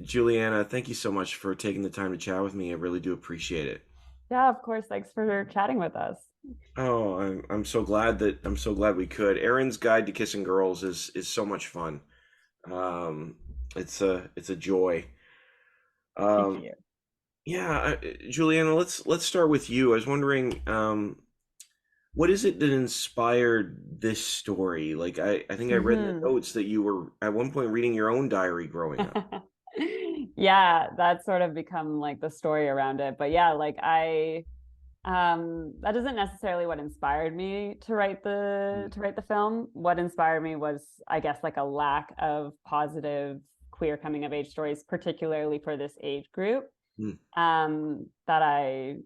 Juliana, thank you so much for taking the time to chat with me. I really do appreciate it. Yeah, of course. Thanks for chatting with us. Oh, I'm so glad that I'm so glad we could. Erin's Guide to Kissing Girls is so much fun. Um, it's a joy. Thank Um, you. yeah, Juliana, let's start with you. I was wondering, what is it that inspired this story? Like, I think I read in the hmm notes that you were at one point reading your own diary growing up. Yeah, that's sort of become like the story around it. But yeah, like that isn't necessarily what inspired me to write the film. What inspired me was, I guess, like a lack of positive queer coming of age stories, particularly for this age group, Mm, that I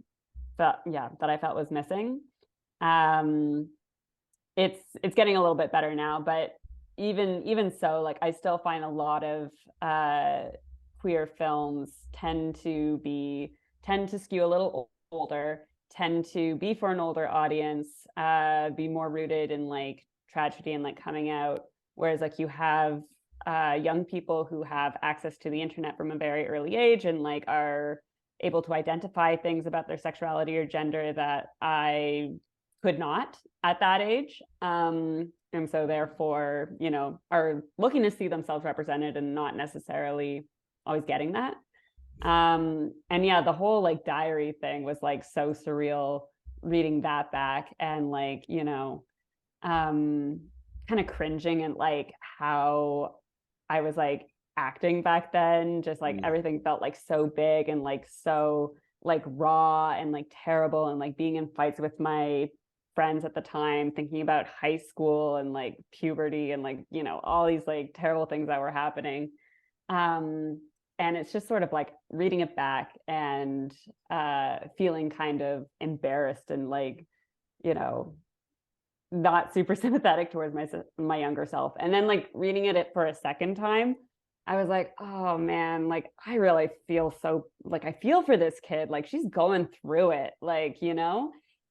felt was missing. Um, it's getting a little bit better now, but even so, like I still find a lot of queer films tend to skew a little older, tend to be for an older audience, be more rooted in like tragedy and like coming out, whereas like you have young people who have access to the internet from a very early age and like are able to identify things about their sexuality or gender that I could not at that age. And so therefore, are looking to see themselves represented and not necessarily always getting that. And yeah, the whole like diary thing was like so surreal reading that back and like, um, kind of cringing at like how I was like acting back then. Just like mm, everything felt like so big and like so like raw and like terrible and like being in fights with my friends at the time, thinking about high school and like puberty and like, all these like terrible things that were happening. Um, and it's just sort of like reading it back and feeling kind of embarrassed and like, you know, not super sympathetic towards my younger self. And then like reading it for a second time, I was like, oh man, like I really feel so like I feel for this kid. Like she's going through it, like.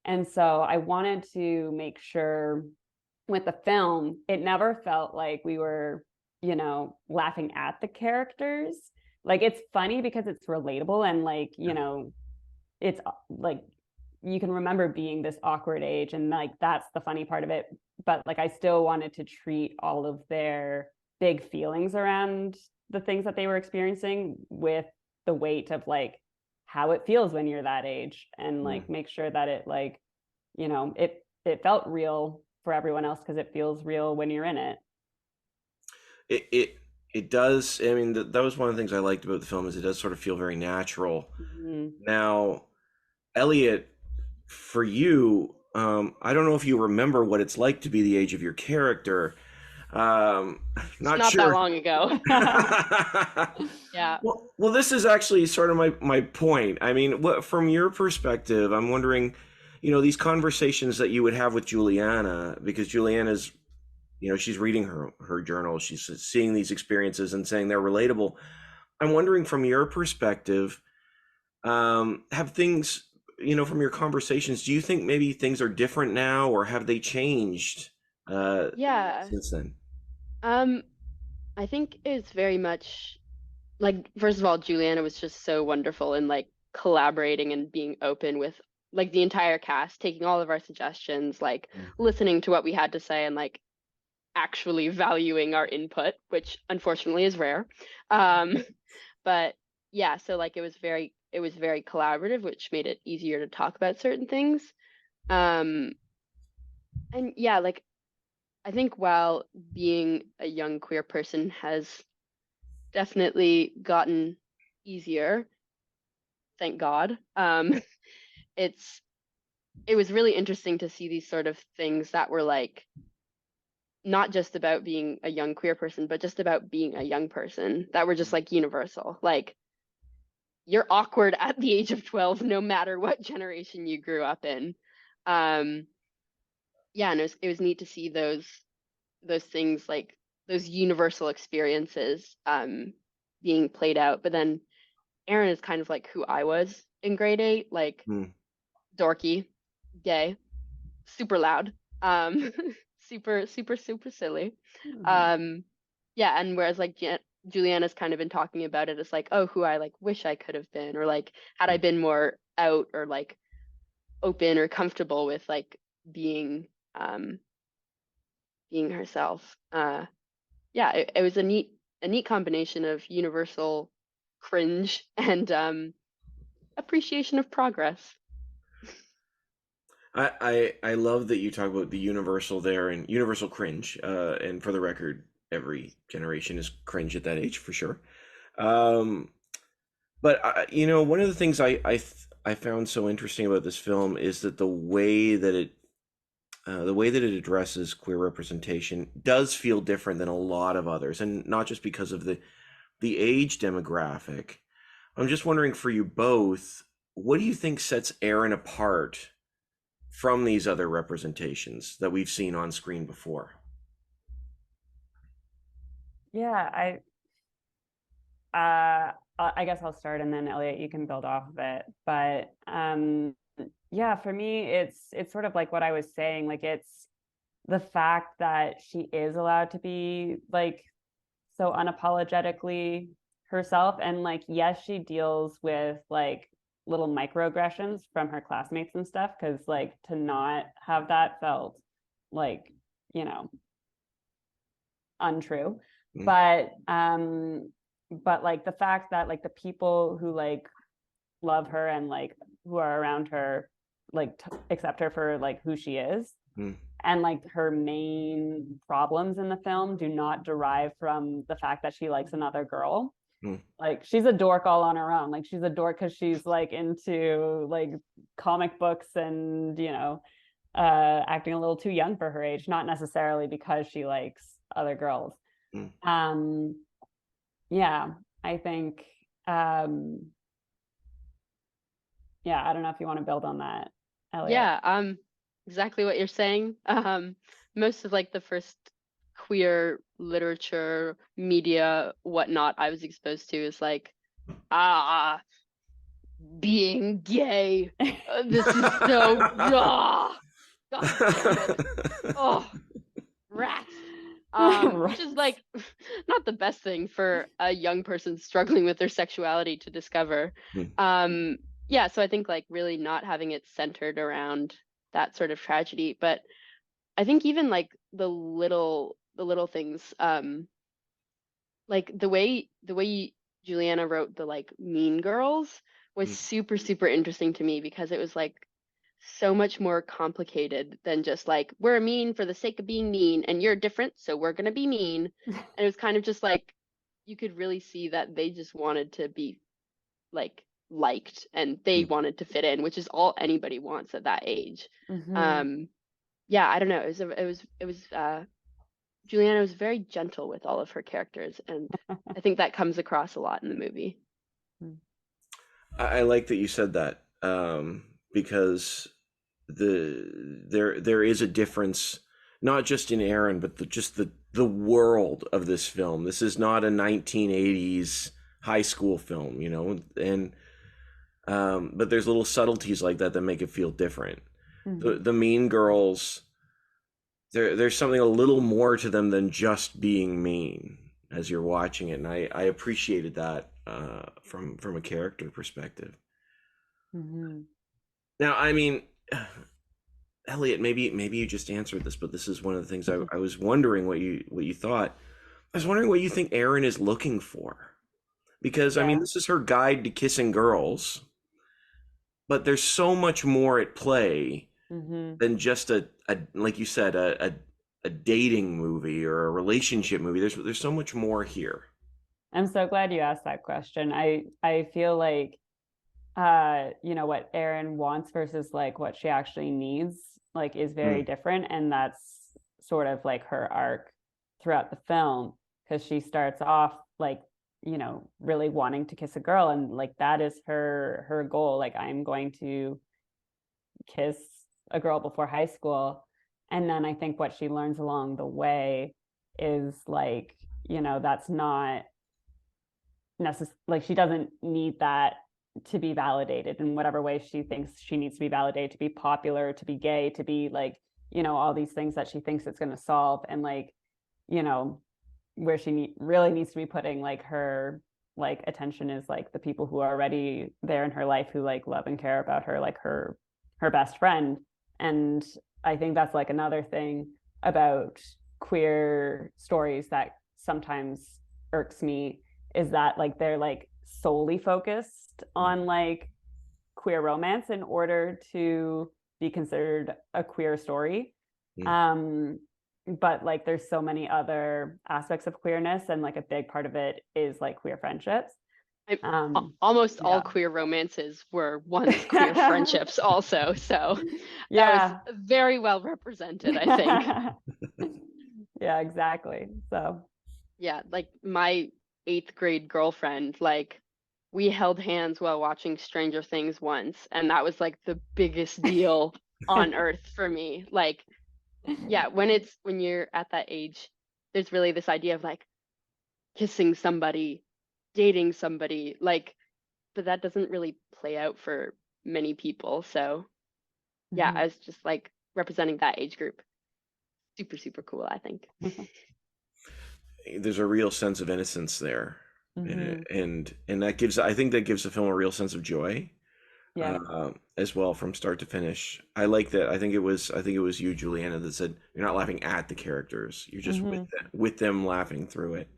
And so I wanted to make sure with the film, it never felt like we were, laughing at the characters. Like it's funny because it's relatable and like, it's like you can remember being this awkward age and like that's the funny part of it, but like I still wanted to treat all of their big feelings around the things that they were experiencing with the weight of like how it feels when you're that age and like mm. make sure that it like it felt real for everyone else because it feels real when you're in it. It it it does. I mean, that was one of the things I liked about the film is it does sort of feel very natural. Mm-hmm. Now, Elliot, for you, I don't know if you remember what it's like to be the age of your character. It's Not not that sure. long ago. Yeah. Well, this is actually sort of my point. I mean, what from your perspective, I'm wondering, these conversations that you would have with Juliana, because Juliana's, she's reading her journal, she's seeing these experiences and saying they're relatable. I'm wondering from your perspective, have things, from your conversations, do you think maybe things are different now, or have they changed Yeah. since then? Um, I think it's very much like, first of all, Juliana was just so wonderful in like collaborating and being open with like the entire cast, taking all of our suggestions, like Mm. listening to what we had to say and like actually valuing our input, which unfortunately is rare. Um, but yeah, so like it was very collaborative, which made it easier to talk about certain things. Um, and yeah, like I think while being a young queer person has definitely gotten easier, thank God. It's it was really interesting to see these sort of things that were like not just about being a young queer person, but just about being a young person that were just like universal. Like you're awkward at the age of 12, no matter what generation you grew up in. Um, yeah, and it was neat to see those things like those universal experiences being played out. But then Erin is kind of like who I was in grade 8, like Mm. dorky, gay, super loud, um super super super silly. Mm-hmm. Um yeah, and whereas like Julianna's kind of been talking about it as like, oh, who I like wish I could have been, or like had I been more out or like open or comfortable with like being being herself. Yeah, it was a neat combination of universal cringe and appreciation of progress. I love that you talk about the universal there and universal cringe. And for the record, every generation is cringe at that age for sure. Um, but one of the things I found so interesting about this film is that the way that it addresses queer representation does feel different than a lot of others, and not just because of the age demographic. I'm just wondering for you both, what do you think sets Erin apart from these other representations that we've seen on screen before? Yeah, I guess I'll start and then Elliot, you can build off of it. But yeah, for me, it's sort of like what I was saying. Like it's the fact that she is allowed to be like so unapologetically herself, and like yes, she deals with like little microaggressions from her classmates and stuff, because like to not have that felt like, you know, untrue. Mm. But like the fact that like the people who like love her and like who are around her like accept her for like who she is, Mm. and like her main problems in the film do not derive from the fact that she likes another girl. Mm. Like she's a dork all on her own. Like she's a dork because she's like into like comic books and, you know, acting a little too young for her age, not necessarily because she likes other girls. Mm. Yeah, I think yeah, I don't know if you want to build on that, Elliot. Yeah, exactly what you're saying. Most of like the first queer literature, media, whatnot I was exposed to is like, being gay. This is so God damn it. Oh, rats. Which is like not the best thing for a young person struggling with their sexuality to discover. Mm. Yeah, so I think like really not having it centered around that sort of tragedy, but I think even like the little things, like the way Juliana wrote the like Mean Girls was Mm. super interesting to me, because it was like so much more complicated than just like we're mean for the sake of being mean and you're different so we're going to be mean. And it was kind of just like you could really see that they just wanted to be like liked and they Mm. wanted to fit in, which is all anybody wants at that age. Mm-hmm. Yeah, I don't know, it was Juliana was very gentle with all of her characters, and I think that comes across a lot in the movie. I like that you said that, because there is a difference, not just in Erin, but just the world of this film. This is not a 1980s high school film, and but there's little subtleties like that that make it feel different. Mm-hmm. The Mean Girls, there's something a little more to them than just being mean as you're watching it, and I appreciated that from a character perspective. Mm-hmm. Now, I mean, Elliot, maybe you just answered this, but this is one of the things I was wondering what you thought. I was wondering what you think Erin is looking for, because I mean, Yeah. this is her guide to kissing girls, but there's so much more at play Mm-hmm. than just a like you said, a dating movie or a relationship movie. There's so much more here. I'm so glad you asked that question. I feel like you know, what Erin wants versus like what she actually needs like is very Mm. different, and that's sort of like her arc throughout the film, because she starts off like, you know, really wanting to kiss a girl, and like that is her goal. Like, I'm going to kiss a girl before high school. And then I think what she learns along the way is like, you know, that's not necessary. Like she doesn't need that to be validated in whatever way she thinks she needs to be validated, to be popular, to be gay, to be like, you know, all these things that she thinks it's going to solve. And like, you know, where she really needs to be putting like her like attention is like the people who are already there in her life, who like love and care about her, like her best friend. And I think that's like another thing about queer stories that sometimes irks me, is that like they're like solely focused on like queer romance in order to be considered a queer story. But like there's so many other aspects of queerness, and like a big part of it is like queer friendships. Almost all queer romances were once queer friendships also, so that was very well represented, I think. Yeah, exactly. So yeah, like my 8th grade girlfriend, like we held hands while watching Stranger Things once, and that was like the biggest deal on earth for me. Like, yeah, when you're at that age, there's really this idea of like kissing somebody, dating somebody, like, but that doesn't really play out for many people. So yeah, I was just like representing that age group. Super, super cool, I think. There's a real sense of innocence there. And that gives, I think that gives the film a real sense of joy. As well, from start to finish. I like that. I think it was you, Juliana, that said you're not laughing at the characters, you're just with them laughing through it.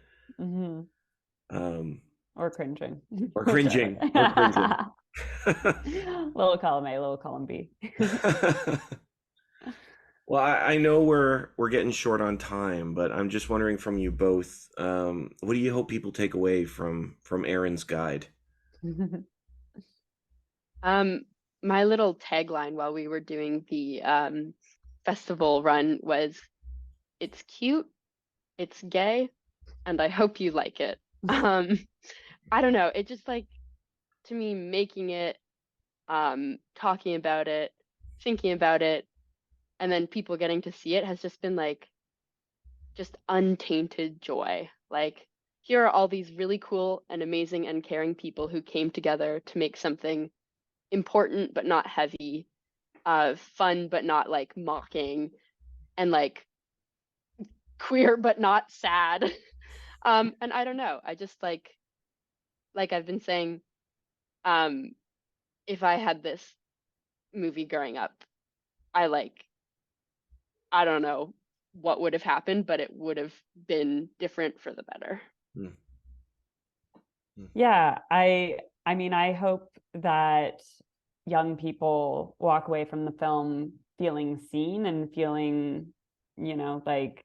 Or cringing. Or cringing. Little column A, little column B. Well, I know we're getting short on time, but I'm just wondering from you both, what do you hope people take away from ERIN'S guide? My little tagline while we were doing the festival run was, "It's cute, it's gay, and I hope you like it." I don't know, it just like, to me, making it, talking about it, thinking about it, and then people getting to see it has just been like just untainted joy. Like, here are all these really cool and amazing and caring people who came together to make something important but not heavy, fun but not like mocking, and like queer but not sad. And I don't know, I just like I've been saying, if I had this movie growing up, I don't know what would have happened, but it would have been different for the better. Yeah, I mean, I hope that young people walk away from the film feeling seen and feeling, you know, like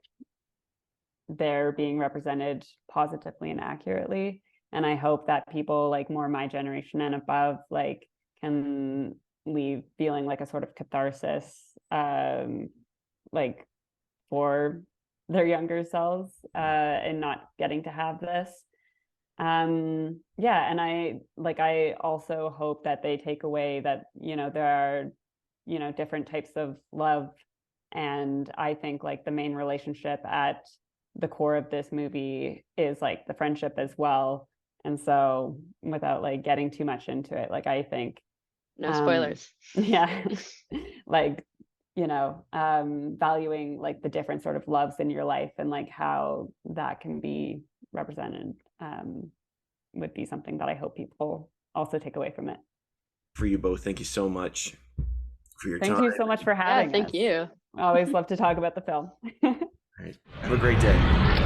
they're being represented positively and accurately. And I hope that people like more my generation and above like can leave feeling like a sort of catharsis, like for their younger selves, and not getting to have this. Yeah, and I also hope that they take away that, you know, there are, you know, different types of love, and I think like the main relationship at the core of this movie is like the friendship as well. And so without like getting too much into it, like I think no spoilers. Yeah. Like, you know, valuing like the different sort of loves in your life and like how that can be represented, would be something that I hope people also take away from it. For you both, thank you so much for your time. Thank you so much for having us. Thank you. I always love to talk about the film. All right. Have a great day.